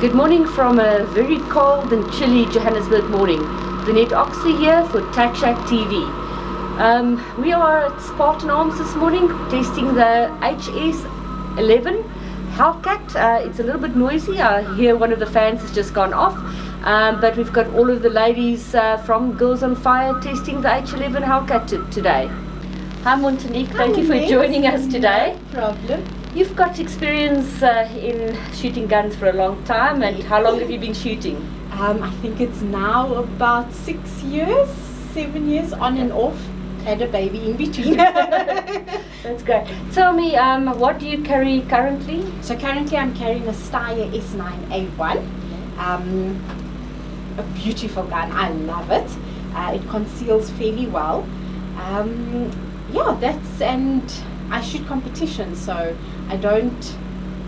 Good morning from a very cold and chilly Johannesburg morning. Danette Oxley here for SHAC TV. We are at Spartan Arms this morning testing the HS 11 Hellcat. It's a little bit noisy. I hear one of the fans has just gone off. But we've got all of the ladies from Girls on Fire testing the H11 Hellcat today. Hi Monique, thank you for joining us today. No problem. You've got experience in shooting guns for a long time, and how long have you been shooting? I think it's now about 6 years, 7 years on and off. Had a baby in between. That's great. Tell me, what do you carry currently? So currently I'm carrying a Steyr S9A1. A beautiful gun, I love it. It conceals fairly well. And I shoot competition, so I don't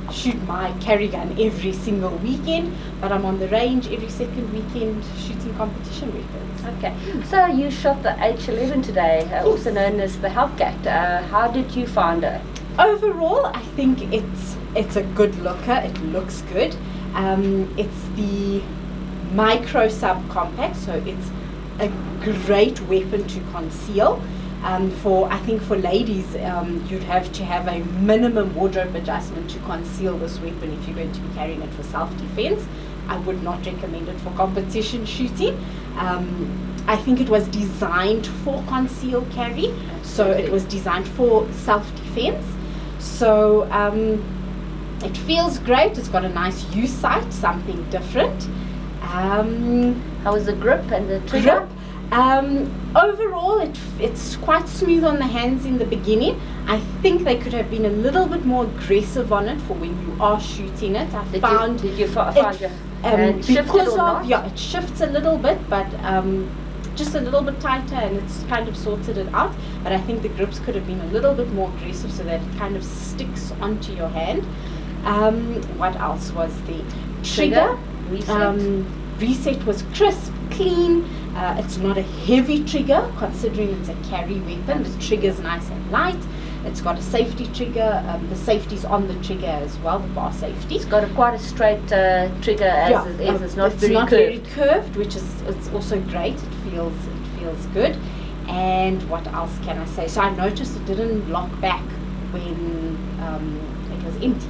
shoot my carry gun every single weekend, but I'm on the range every second weekend shooting competition weapons. Okay, so you shot the H11 today, also known as the Hellcat. How did you find her? Overall, I think it's a good looker. It looks good. It's the micro subcompact, so it's a great weapon to conceal. I think for ladies, you'd have to have a minimum wardrobe adjustment to conceal this weapon if you're going to be carrying it for self-defense. I would not recommend it for competition shooting. I think it was designed for concealed carry, so it was designed for self-defense. So it feels great. It's got a nice use sight, something different. How was the grip and the trigger? Overall, it's quite smooth on the hands in the beginning. I think they could have been a little bit more aggressive on it for when you are shooting it. Did you find your hand shifted because or not? Yeah, it shifts a little bit, but just a little bit tighter, and it's kind of sorted it out. But I think the grips could have been a little bit more aggressive so that it kind of sticks onto your hand. What else was the trigger? Reset was crisp, clean. It's not a heavy trigger considering it's a carry weapon. The trigger's nice and light. It's got a safety trigger. The safety's on the trigger as well, the bar safety. It's got quite a straight trigger as it is. It's not very curved, which is it's also great. It feels good. And what else can I say? So I noticed it didn't lock back when it was empty.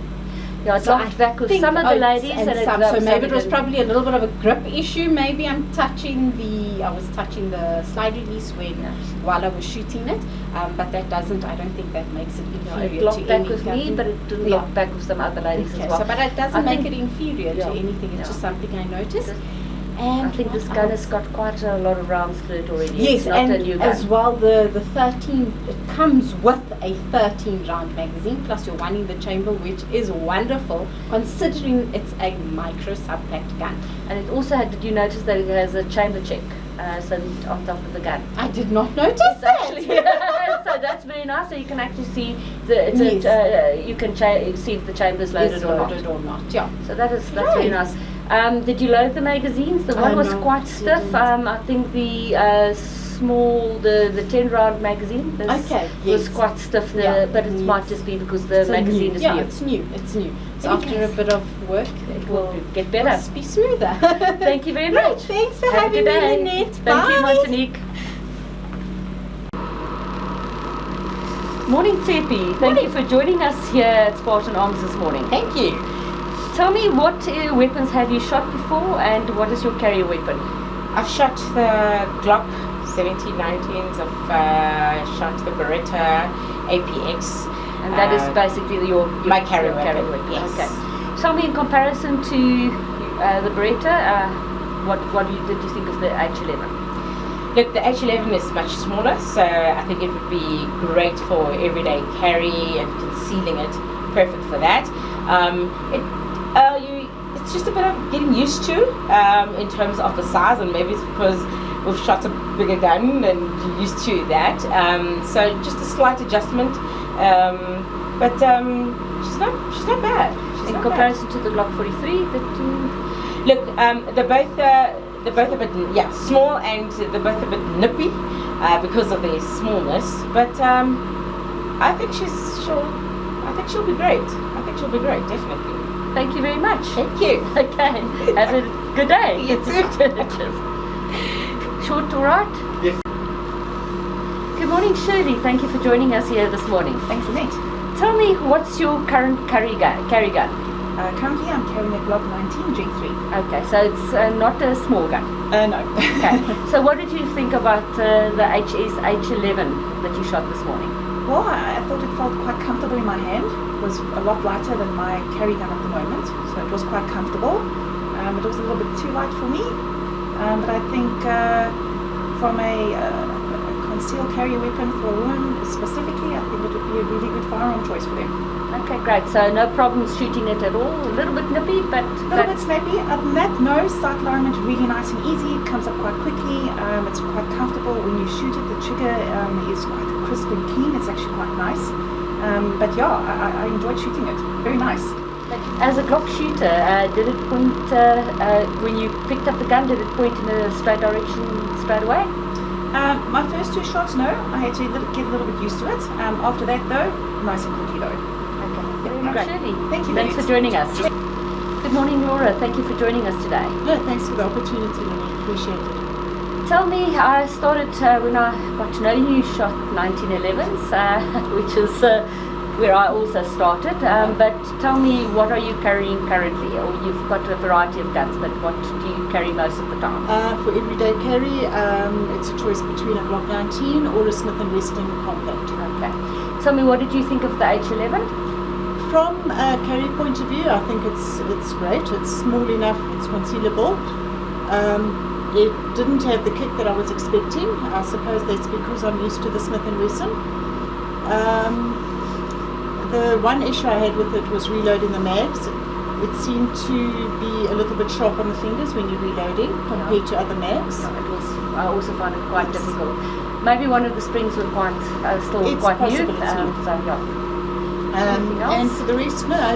Yeah, it locked back with some of the ladies, so maybe it was probably a little bit of a grip issue. Maybe I was touching the slide release while I was shooting it, but I don't think that makes it inferior it locked to back any with me, but it didn't lock back with some other ladies as well. So, but it doesn't make it inferior to anything. It's just something I noticed. And I think this gun has got quite a lot of rounds through it already. Yes, it's not and a new gun. as well the 13, it comes with a 13 round magazine plus your one in the chamber, which is wonderful considering it's a micro subpact gun. And it also did you notice that it has a chamber check on top of the gun? I did not notice that. Actually, so that's very nice. So you can actually see you can see if the chamber is loaded or not. Yeah. So that's very nice. Did you load the magazines? The one was quite stiff. I think the small, the 10 round magazine was quite stiff, but it might just be because the magazine is new. Yeah, it's new. So after a bit of work, it will get better. Must be smoother. Thank you very much. Thanks for having me, Danette. Thank you, Monique. Morning, Tsepi. Thank you for joining us here at Spartan Arms this morning. Thank you. Tell me, what weapons have you shot before, and what is your carry weapon? I've shot the Glock 1719s, I've shot the Beretta APX. And that is basically your my carry weapon. Yes. Okay. Tell me, in comparison to the Beretta, what did you think of the H11? Look, the H11 is much smaller, so I think it would be great for everyday carry and concealing it. Perfect for that. It's just a bit of getting used to in terms of the size, and maybe it's because we've shot a bigger gun and you're used to that. So just a slight adjustment, but she's not bad. In comparison to the Glock 43, look, they're both a bit small, and they're both a bit nippy because of their smallness. But I think she'll be great. Definitely. Thank you very much. Thank you. Okay, have a good day. You too. Cheers. Short, all right? Yes. Good morning, Shirley. Thank you for joining us here this morning. Thanks, Annette. Tell me, what's your current carry gun? Currently, I'm carrying a Glock 19 G3. Okay, so it's not a small gun. No. Okay, so what did you think about the HS H11 that you shot this morning? Well, I thought it felt quite comfortable in my hand. It was a lot lighter than my carry gun at the moment, so it was quite comfortable. It was a little bit too light for me, but I think from a concealed carry weapon for a woman specifically, I think it would be a really good firearm choice for them. Okay, great. So no problems shooting it at all. A little bit nippy, but A little bit snappy. Other than that, no. Sight alignment really nice and easy. It comes up quite quickly. It's quite comfortable when you shoot it. The trigger is quite crisp and clean. It's actually quite nice. But yeah, I enjoyed shooting it. Very nice. As a Glock shooter, did it point when you picked up the gun? Did it point in a straight direction straight away? My first two shots, no. I had to get a little bit used to it. After that, though, nice and quickly, though. Great. Shirley, Thank you. thanks for joining us. Good morning, Laura. Thank you for joining us today. No, thanks for the opportunity, I appreciate it. Tell me, I started when I got to know you, shot 1911s, which is where I also started. But tell me, what are you carrying currently? Or you've got a variety of guns, but what do you carry most of the time? For everyday carry, it's a choice between a Glock 19 or a Smith & Wesson compact. Okay. Tell me, what did you think of the H11? From a carry point of view, I think it's great. It's small enough, it's concealable. It didn't have the kick that I was expecting. I suppose that's because I'm used to the Smith & Wesson. The one issue I had with it was reloading the mags. It seemed to be a little bit sharp on the fingers when you're reloading compared to other mags. I also found it quite difficult. Maybe one of the springs were still It's quite new. possibility. So yeah. Anything And else? for the rest, no, I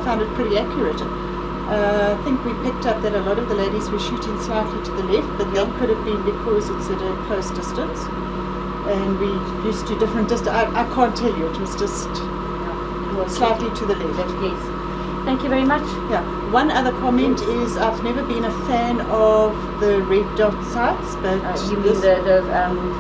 found it pretty accurate. I think we picked up that a lot of the ladies were shooting slightly to the left, but that could have been because it's at a close distance. And we used to different distance. I can't tell you, it was just slightly to the left. Yes. Thank you very much. Yeah. One other comment is I've never been a fan of the red dot sights, but You mean the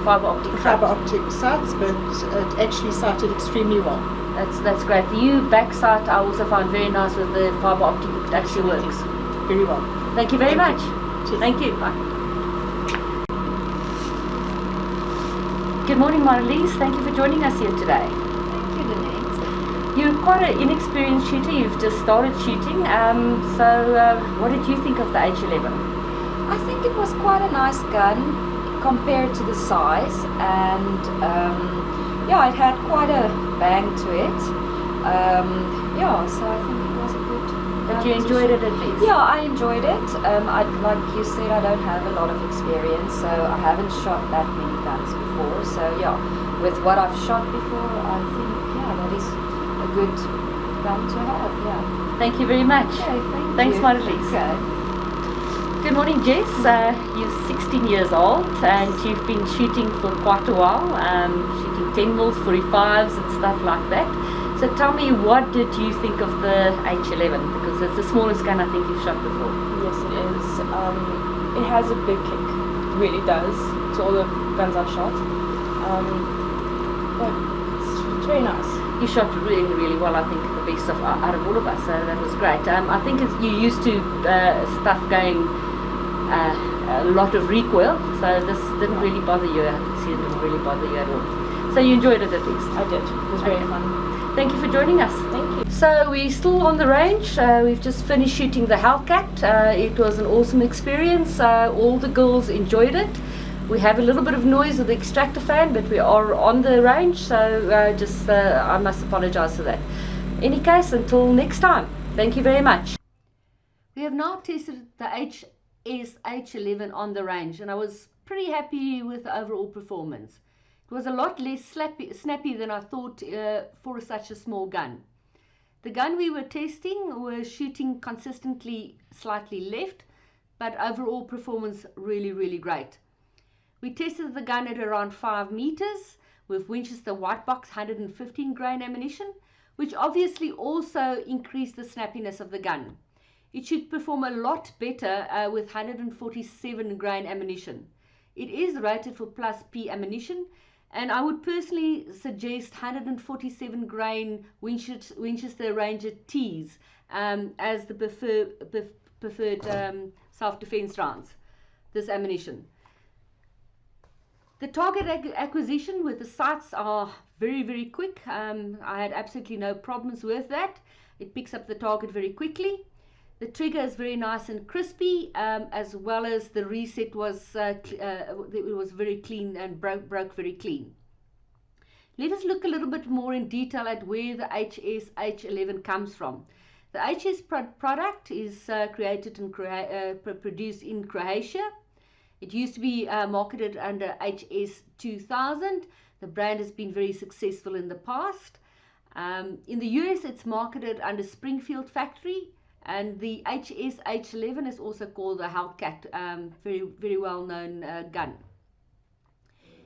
fiber optic fiber sight? optic sights, but it actually sighted extremely well. That's great. The U back sight I also found very nice with the fiber optic. It actually works. Very well. Thank you very much. Cheers. Thank you. Bye. Good morning, Marlies. Thank you for joining us here today. Thank you, Lynette. You're quite an inexperienced shooter. You've just started shooting. What did you think of the H11? I think it was quite a nice gun compared to the size, and yeah, it had quite a bang to it. Yeah, so I think it was a good gun. But you enjoyed it at least? Yeah, I enjoyed it. Like you said, I don't have a lot of experience, so I haven't shot that many guns before. So yeah, with what I've shot before, I think that is a good gun to have. Yeah. Thank you very much. Okay, Thanks, you. Marlies. Okay. Good morning, Jess. You're 16 years old and you've been shooting for quite a while, shooting 10 mils, 45s and stuff like that. So tell me, what did you think of the H11? Because it's the smallest gun I think you've shot before. Yes, it is. It has a big kick. It really does. To all the guns I've shot. But it's very nice. You shot really, really well. I think the best out of all of us. So that was great. I think you're used to stuff going a lot of recoil. So this didn't really bother you. I could see it didn't really bother you at all. So you enjoyed it at least. I did. It was very fun. Thank you for joining us. Thank you. So we're still on the range. We've just finished shooting the Hellcat. It was an awesome experience. All the girls enjoyed it. We have a little bit of noise with the extractor fan, but we are on the range, so I must apologize for that. Any case, until next time, thank you very much. We have now tested the HS H11 on the range, and I was pretty happy with the overall performance. It was a lot less snappy than I thought for such a small gun. The gun we were testing was shooting consistently slightly left, but overall performance really, really great. We tested the gun at around 5 meters with Winchester white box 115 grain ammunition, which obviously also increase the snappiness of the gun. It should perform a lot better with 147 grain ammunition. It is rated for plus P ammunition, and I would personally suggest 147 grain Winchester Ranger Ts as the preferred self-defense rounds, this ammunition. The target acquisition with the sights are very, very quick. I had absolutely no problems with that. It picks up the target very quickly. The trigger is very nice and crispy, as well as the reset was it was very clean and broke very clean. Let us look a little bit more in detail at where the HS H11 comes from. The HS product is created and produced in Croatia. It used to be marketed under HS 2000. The brand has been very successful in the past. In the US, it's marketed under Springfield factory, and the HS H11 is also called the Hellcat, very, very well-known gun.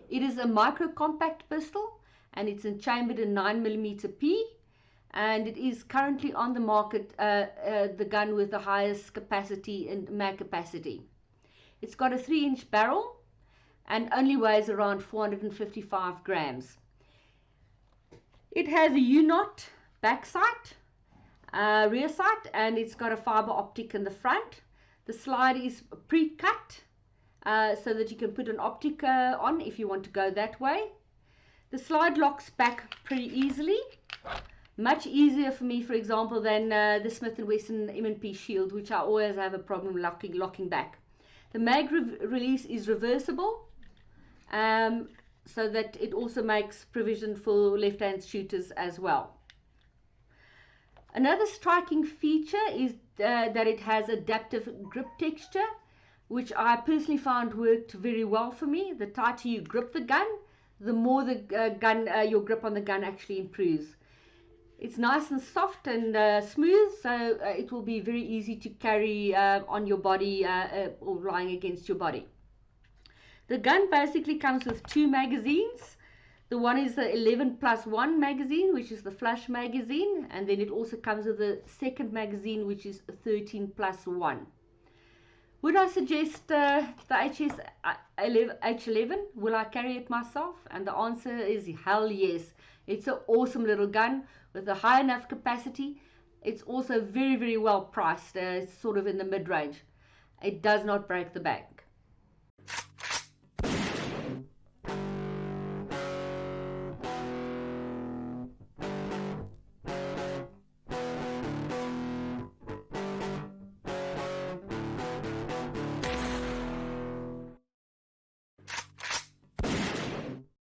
It is a micro-compact pistol, and it's chambered in 9mm P, and it is currently on the market, the gun with the highest capacity and mag capacity. It's got a 3-inch barrel and only weighs around 455 grams. It has a U-knot back sight, rear sight, and it's got a fiber optic in the front. The slide is pre-cut so that you can put an optic on if you want to go that way. The slide locks back pretty easily, much easier for me, for example, than the Smith & Wesson M&P Shield, which I always have a problem locking back. The mag release is reversible, so that it also makes provision for left-hand shooters as well. Another striking feature is that it has adaptive grip texture, which I personally found worked very well for me. The tighter you grip the gun, the more the your grip on the gun actually improves. It's nice and soft and smooth, so it will be very easy to carry on your body or lying against your body. The gun basically comes with 2 magazines. The one is the 11+1 magazine, which is the flush magazine, and then it also comes with the second magazine, which is 13+1. Would I suggest the HS H11? Will I carry it myself? And the answer is hell yes. It's an awesome little gun with a high enough capacity. It's also very, very well priced. It's sort of in the mid-range. It does not break the bank.